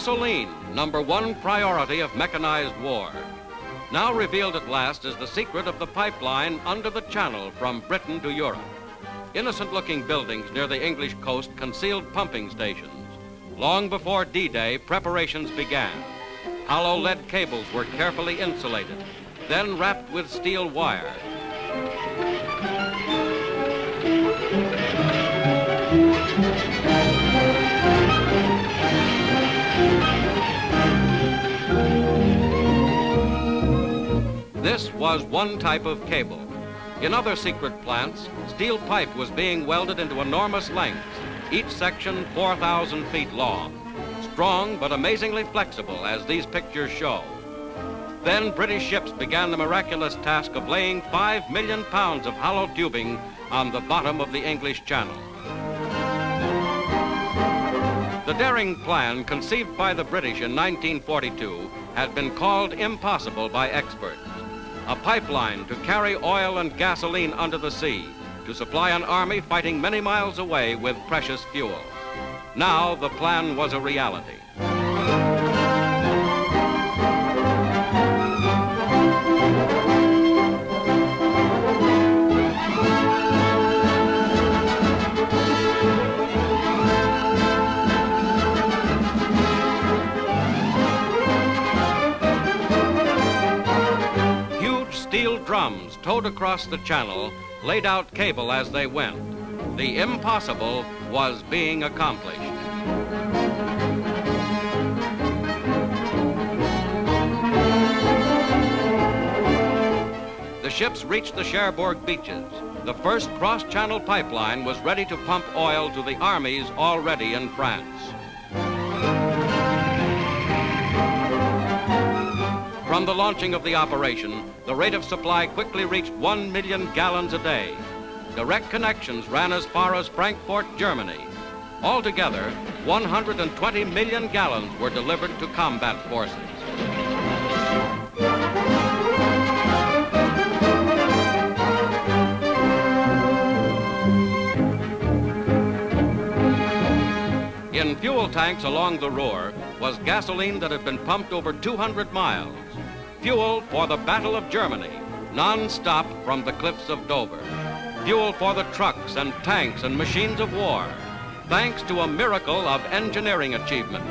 Gasoline, #1 priority of mechanized war. Now revealed at last is the secret of the pipeline under the channel from Britain to Europe. Innocent-looking buildings near the English coast concealed pumping stations. Long before D-Day, preparations began. Hollow lead cables were carefully insulated, then wrapped with steel wire. This was one type of cable. In other secret plants, steel pipe was being welded into enormous lengths, each section 4,000 feet long. Strong but amazingly flexible, as these pictures show. Then British ships began the miraculous task of laying 5 million pounds of hollow tubing on the bottom of the English Channel. The daring plan, conceived by the British in 1942, had been called impossible by experts. A pipeline to carry oil and gasoline under the sea, to supply an army fighting many miles away with precious fuel. Now the plan was a reality. Steel drums towed across the channel laid out cable as they went. The impossible was being accomplished. The ships reached the Cherbourg beaches. The first cross-channel pipeline was ready to pump oil to the armies already in France. From the launching of the operation, the rate of supply quickly reached 1 million gallons a day. Direct connections ran as far as Frankfurt, Germany. Altogether, 120 million gallons were delivered to combat forces. In fuel tanks along the Ruhr was gasoline that had been pumped over 200 miles. Fuel for the Battle of Germany, non-stop from the cliffs of Dover. Fuel for the trucks and tanks and machines of war, thanks to a miracle of engineering achievement.